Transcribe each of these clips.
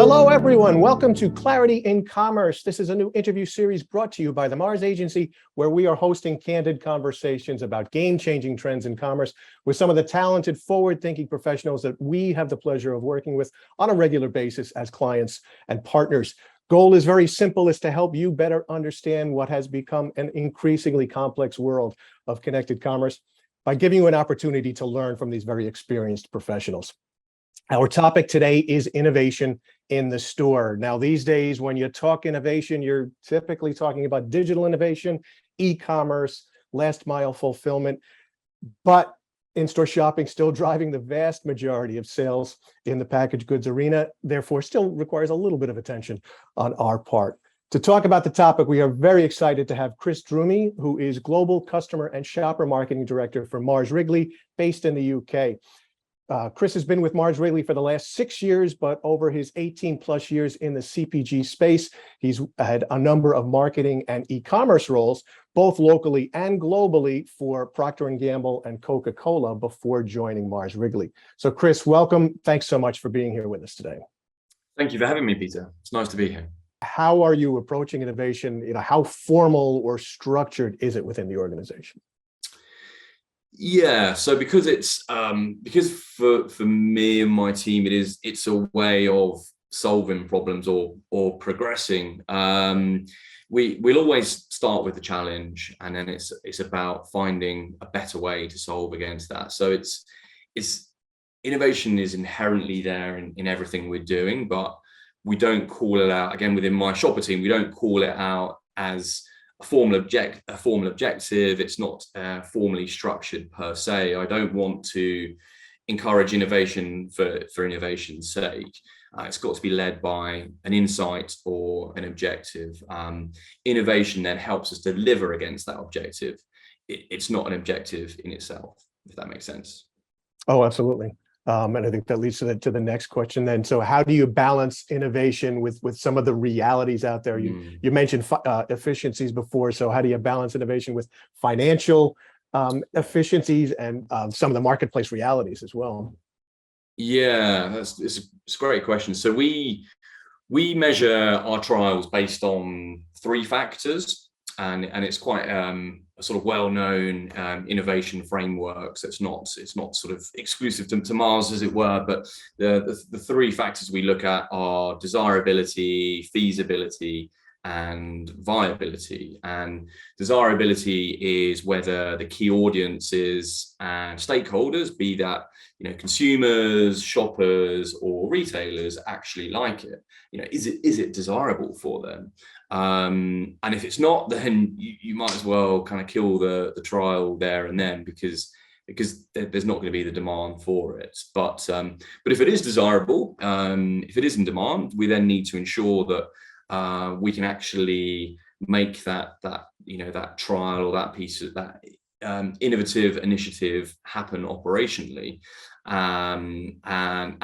Hello, everyone. Welcome to Clarity in Commerce. This is a new interview series brought to you by the Mars Agency, where we are hosting candid conversations about game-changing trends in commerce with some of the talented, forward-thinking professionals that we have the pleasure of working with on a regular basis as clients and partners. Goal is very simple, is to help you better understand what has become an increasingly complex world of connected commerce by giving you an opportunity to learn from these very experienced professionals. Our topic today is innovation in the store. Now, these days, when you talk innovation, you're typically talking about digital innovation, e-commerce, last mile fulfillment, but in-store shopping still driving the vast majority of sales in the packaged goods arena, therefore still requires a little bit of attention on our part. To talk about the topic, we are very excited to have Chris Drumey, who is Global Customer and Shopper Marketing Director for Mars Wrigley, based in the UK. Chris has been with Mars Wrigley for the last 6 years, but over his 18 plus years in the CPG space, he's had a number of marketing and e-commerce roles, both locally and globally for Procter & Gamble and Coca-Cola before joining Mars Wrigley. So Chris, welcome. Thanks so much for being here with us today. Thank you for having me, Peter. It's nice to be here. How are you approaching innovation? How formal or structured is it within the organization? Yeah, so because it's because for me and my team, it's a way of solving problems or progressing. We'll always start with the challenge, and then it's about finding a better way to solve against that. So it's innovation is inherently there in everything we're doing, but we don't call it out. Again, within my shopper team, we don't call it out as a formal objective. It's not formally structured per se. I don't want to encourage innovation for innovation's sake. It's got to be led by an insight or an objective. Innovation then helps us deliver against that objective. It's not an objective in itself, if that makes sense. Oh, absolutely. And I think that leads to the next question then. So how do you balance innovation with some of the realities out there? You mentioned efficiencies before. So how do you balance innovation with financial efficiencies and some of the marketplace realities as well? Yeah, it's a great question. So we measure our trials based on 3 factors, and it's quite a sort of well-known innovation framework. So it's not sort of exclusive to Mars, as it were, but the 3 factors we look at are desirability, feasibility, and viability. And desirability is whether the key audiences and stakeholders, be that consumers, shoppers, or retailers, actually like it. Is it desirable for them? And if it's not, then you might as well kind of kill the trial there and then, because there's not going to be the demand for it. But if it is desirable, if it is in demand, we then need to ensure that we can actually make that trial or that piece of that innovative initiative happen operationally. And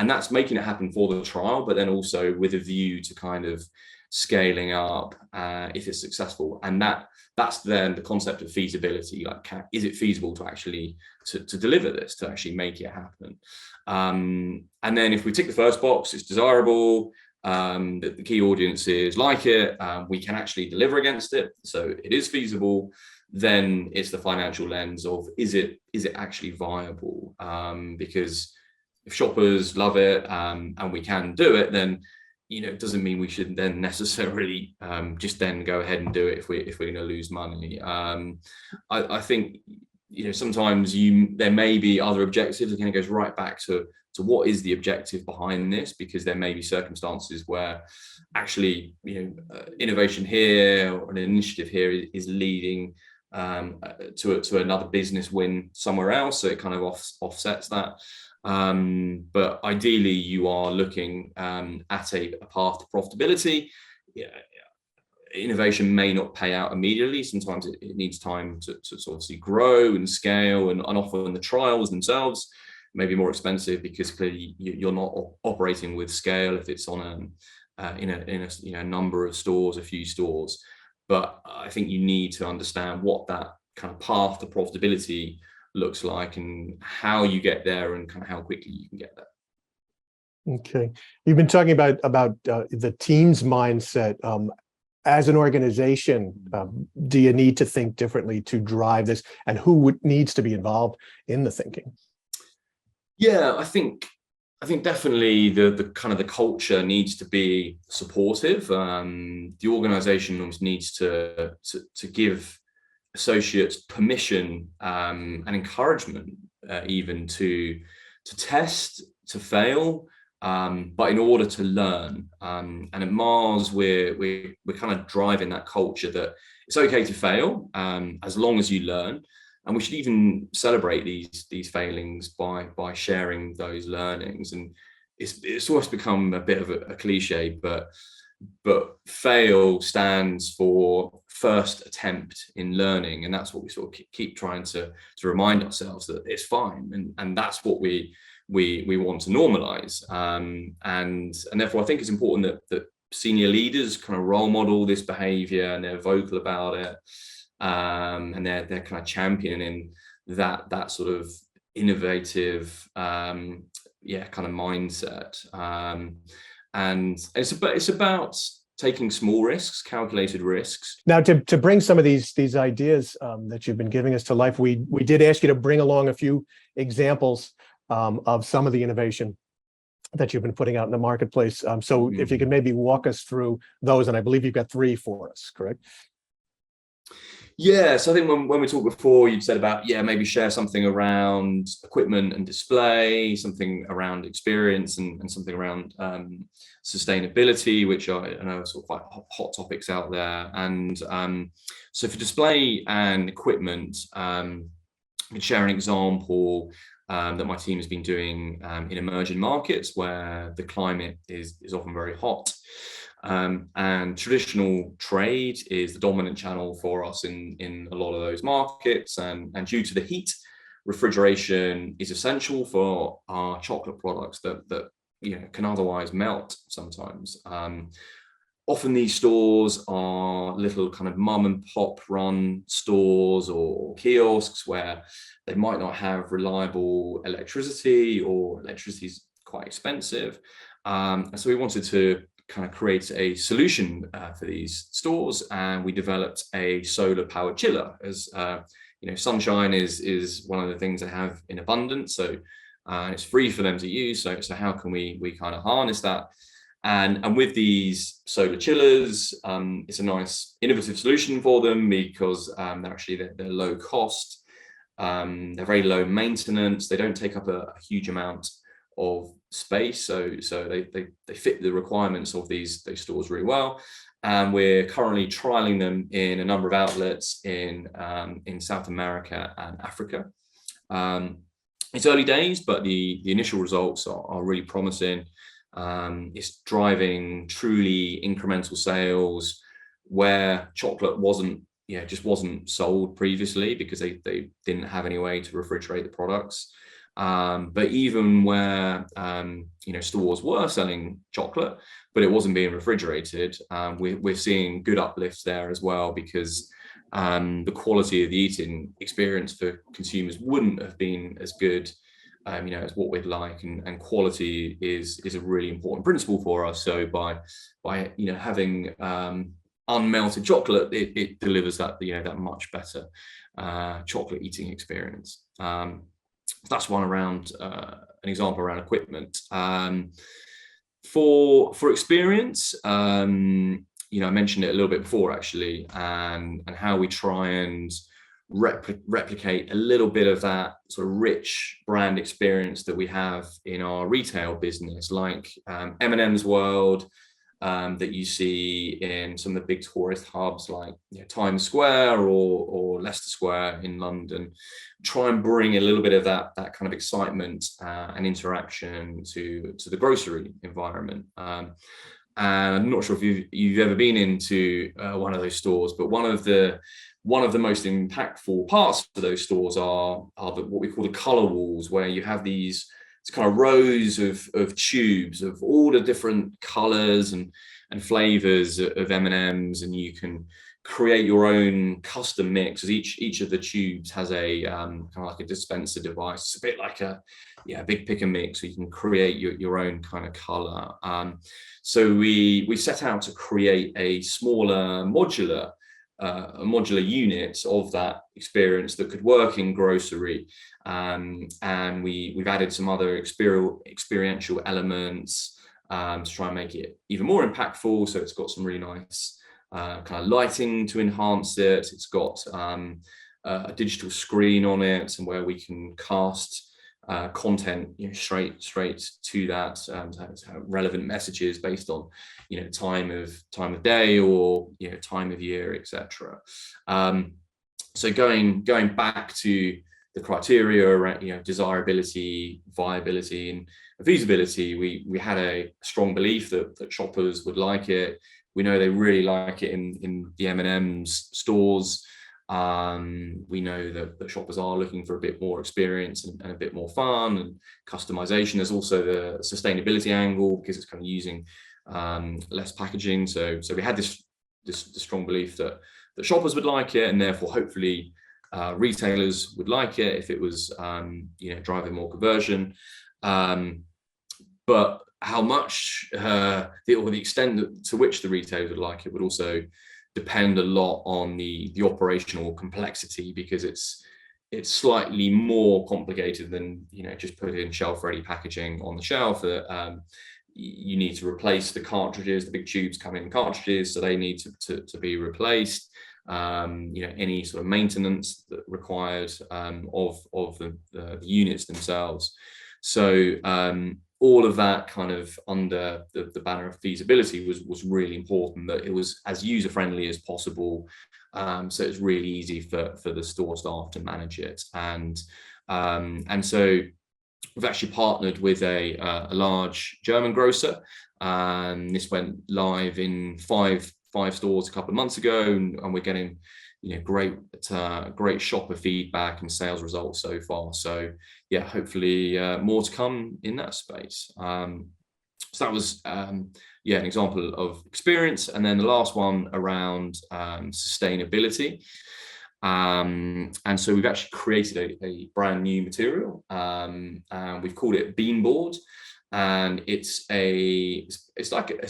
that's making it happen for the trial, but then also with a view to kind of scaling up if it's successful. And that's then the concept of feasibility. Like, is it feasible to actually to deliver this, to actually make it happen? And then if we tick the first box, it's desirable, that the key audiences like it, we can actually deliver against it, so it is feasible. Then it's the financial lens of is it actually viable? Because if shoppers love it and we can do it, then it doesn't mean we should then necessarily just then go ahead and do it if we're going to lose money. I think sometimes there may be other objectives. Again, it goes right back to what is the objective behind this, because there may be circumstances where actually innovation here or an initiative here is leading to another business win somewhere else, so it kind of offsets that. But ideally, you are looking at a path to profitability. Innovation may not pay out immediately. Sometimes it needs time to obviously grow and scale, and often the trials themselves may be more expensive because clearly you're not operating with scale if it's on in a number of stores, a few stores. But I think you need to understand what that kind of path to profitability looks like and how you get there and kind of how quickly you can get there. Okay. You've been talking about the team's mindset. As an organization, do you need to think differently to drive this, and needs to be involved in the thinking? Yeah, I think definitely the kind of the culture needs to be supportive. The organization almost needs to give associates permission and encouragement, even to test, to fail, but in order to learn. And at Mars, we're kind of driving that culture that it's okay to fail, as long as you learn. And we should even celebrate these failings by sharing those learnings. And it's almost become a bit of a cliche, but fail stands for first attempt in learning, and that's what we sort of keep trying to remind ourselves, that it's fine, and that's what we want to normalize. And therefore I think it's important that senior leaders kind of role model this behavior, and they're vocal about it, and they're kind of championing that sort of innovative kind of mindset. And it's about taking small risks, calculated risks. Now, to bring some of these ideas that you've been giving us to life, we did ask you to bring along a few examples of some of the innovation that you've been putting out in the marketplace. So if you could maybe walk us through those, and I believe you've got 3 for us, correct? Yeah, so I think when we talked before, you'd said about, maybe share something around equipment and display, something around experience, and something around sustainability, which I know are sort of quite hot topics out there. And so for display and equipment, I can share an example that my team has been doing in emerging markets where the climate is often very hot. And traditional trade is the dominant channel for us in a lot of those markets. And due to the heat, refrigeration is essential for our chocolate products that can otherwise melt sometimes. Often these stores are little kind of mum and pop run stores or kiosks where they might not have reliable electricity, or electricity is quite expensive. And so we wanted to kind of create a solution for these stores, and we developed a solar powered chiller. As sunshine is one of the things they have in abundance, so it's free for them to use. So how can we kind of harness that? And with these solar chillers, it's a nice innovative solution for them, because they're low cost, they're very low maintenance, they don't take up a huge amount of space, so they fit the requirements of these stores really well. And we're currently trialing them in a number of outlets in South America and Africa. It's early days, but the initial results are really promising. It's driving truly incremental sales where chocolate just wasn't sold previously, because they didn't have any way to refrigerate the products. But even where stores were selling chocolate, but it wasn't being refrigerated, we're seeing good uplifts there as well, because the quality of the eating experience for consumers wouldn't have been as good as what we'd like, and quality is a really important principle for us. So by having unmelted chocolate, it delivers that that much better chocolate eating experience. That's one around an example around equipment. For experience, I mentioned it a little bit before actually, and how we try and replicate a little bit of that sort of rich brand experience that we have in our retail business, like M&M's World, that you see in some of the big tourist hubs like Times Square or Leicester Square in London. Try and bring a little bit of that kind of excitement and interaction to the grocery environment. And I'm not sure if you've ever been into one of those stores, but one of the most impactful parts of those stores are what we call the color walls, where you have these kind of rows of tubes of all the different colors and flavors of M&Ms, and you can create your own custom mix. Each of the tubes has a kind of like a dispenser device. It's a bit like a big pick and mix, so you can create your own kind of color. So we set out to create a smaller modular unit of that experience that could work in grocery, and we've added some other experiential elements to try and make it even more impactful. So it's got some really nice kind of lighting to enhance it. It's got a digital screen on it, and where we can cast content straight to that, relevant messages based on time of day or time of year, etc. So going back to the criteria around desirability, viability, and feasibility, we had a strong belief that shoppers would like it. We know they really like it in the M&M's stores. We know that shoppers are looking for a bit more experience and a bit more fun and customization. There's also the sustainability angle, because it's kind of using less packaging. So we had this strong belief that shoppers would like it, and therefore hopefully retailers would like it if it was driving more conversion. But how much or the extent to which the retailers would like it would also depend a lot on the operational complexity, because it's slightly more complicated than just putting shelf ready packaging on the shelf. You need to replace the cartridges. The big tubes come in cartridges, so they need to be replaced. Any sort of maintenance that required of the units themselves. So all of that kind of under the banner of feasibility was really important, that it was as user friendly as possible, so it's really easy for the store staff to manage it. And so we've actually partnered with a large German grocer. This went live in five stores a couple of months ago, and we're getting great shopper feedback and sales results so far. So hopefully more to come in that space. So that was an example of experience. And then the last one around sustainability. And so we've actually created a brand new material, and we've called it Beanboard. And it's a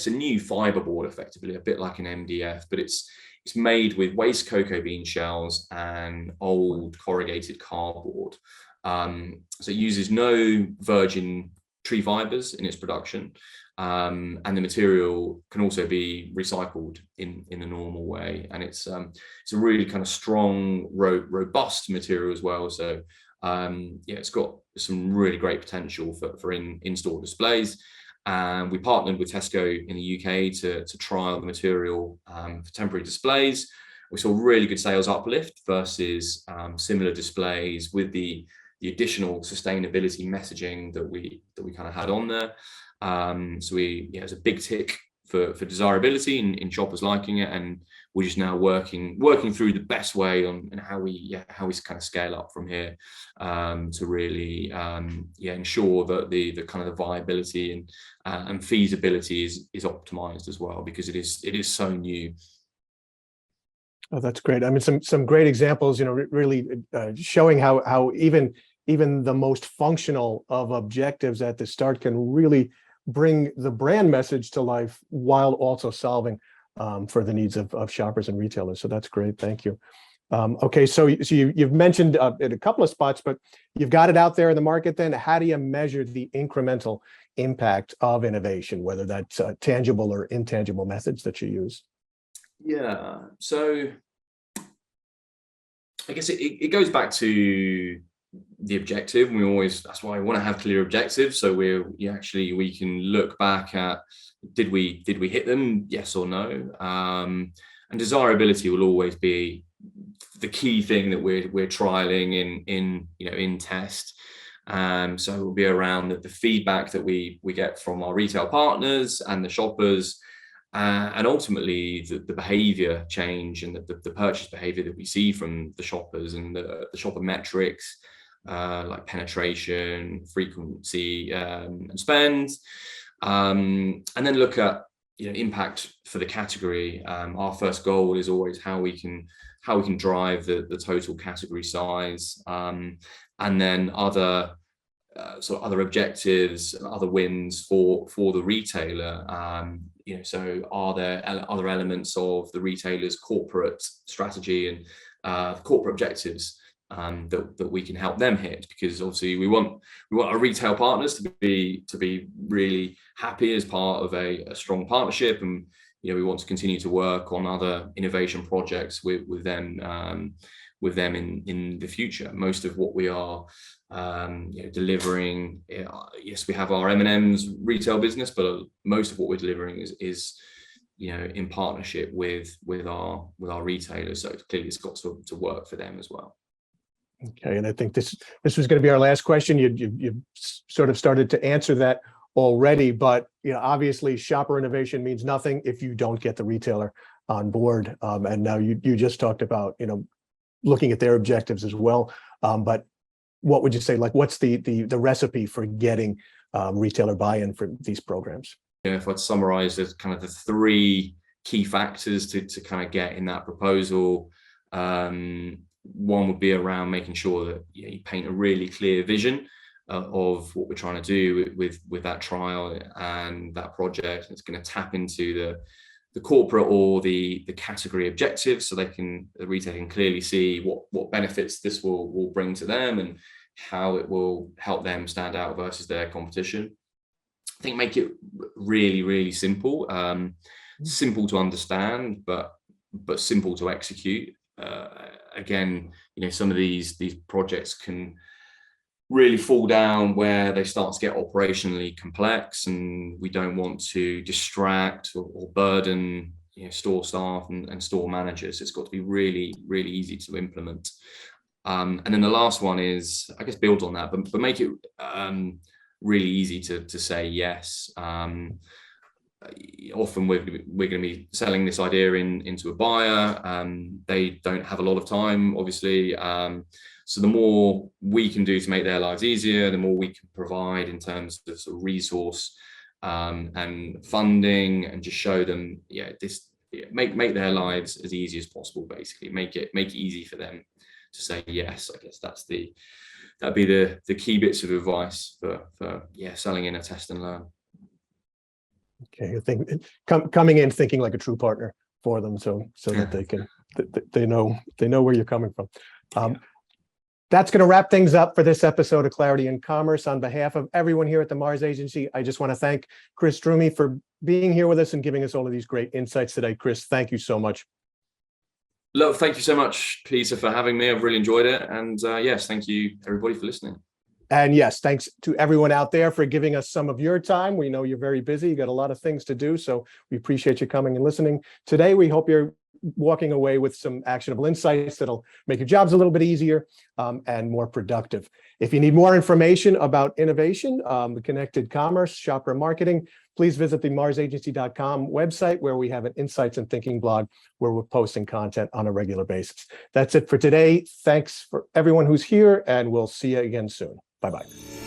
new fiber board, effectively, a bit like an MDF, but it's made with waste cocoa bean shells and old corrugated cardboard. So it uses no virgin tree fibers in its production, and the material can also be recycled in a normal way. And it's a really kind of strong, robust material as well. So it's got some really great potential for in-store displays. And we partnered with Tesco in the UK to trial the material for temporary displays. We saw really good sales uplift versus similar displays with the additional sustainability messaging that we kind of had on there. So it's a big tick for desirability in shoppers liking it, and we're just now working through the best way on and how we kind of scale up from here, to really ensure that the kind of the viability and feasibility is optimized as well, because it is so new. Oh, that's great. I mean, some great examples, really showing how even the most functional of objectives at the start can really bring the brand message to life while also solving for the needs of shoppers and retailers. So that's great. Thank you. Okay, so you've mentioned in a couple of spots, but you've got it out there in the market. Then how do you measure the incremental impact of innovation, whether that's tangible or intangible methods that you use? Yeah, so I guess it goes back to the objective. That's why I want to have clear objectives, so we can look back at, did we hit them, yes or no. And desirability will always be the key thing that we're trialing in test. So it will be around the feedback that we get from our retail partners and the shoppers, and ultimately the behavior change and the purchase behavior that we see from the shoppers, and the shopper metrics, like penetration, frequency, and spend. And then look at impact for the category. Our first goal is always how we can drive the total category size, and then other other objectives and other wins for the retailer. So are there other elements of the retailer's corporate strategy and corporate objectives that we can help them hit? Because obviously we want our retail partners to be really happy as part of a strong partnership, and we want to continue to work on other innovation projects with them in the future. Most of what we are delivering, yes, we have our M&M's retail business, but most of what we're delivering is in partnership with our retailers. So clearly it's got to work for them as well. Okay, and I think this was going to be our last question. You sort of started to answer that already, but obviously shopper innovation means nothing if you don't get the retailer on board. And now you just talked about looking at their objectives as well. But what would you say? Like, what's the recipe for getting retailer buy-in for these programs? If I'd summarize as kind of the three key factors to kind of get in that proposal, one would be around making sure that you paint a really clear vision of what we're trying to do with that trial and that project. It's going to tap into the corporate or the category objectives, so the retailer can clearly see what benefits this will bring to them and how it will help them stand out versus their competition. I think make it really, really simple, simple to understand, but simple to execute. Again, some of these projects can really fall down where they start to get operationally complex, and we don't want to distract or burden store staff and store managers. It's got to be really, really easy to implement. And then the last one is, I guess, build on that, but make it really easy to say yes. Often we're going to be selling this idea into a buyer. They don't have a lot of time, obviously. So the more we can do to make their lives easier, the more we can provide in terms of sort of resource and funding, and just show them, make their lives as easy as possible. Basically, make it easy for them to say yes. I guess that'd be the key bits of advice for selling in a test and learn. Okay, I think coming in thinking like a true partner for them, so that they know where you're coming from. That's going to wrap things up for this episode of Clarity in Commerce. On behalf of everyone here at the Mars Agency, I just want to thank Chris Drumey for being here with us and giving us all of these great insights today. Chris, thank you so much. Look, thank you so much, Peter, for having me. I've really enjoyed it. And yes, thank you, everybody, for listening. And yes, thanks to everyone out there for giving us some of your time. We know you're very busy. You got a lot of things to do, so we appreciate you coming and listening today. We hope you're walking away with some actionable insights that'll make your jobs a little bit easier and more productive. If you need more information about innovation, connected commerce, shopper marketing, please visit the marsagency.com website, where we have an Insights and Thinking blog where we're posting content on a regular basis. That's it for today. Thanks for everyone who's here, and we'll see you again soon. Bye-bye.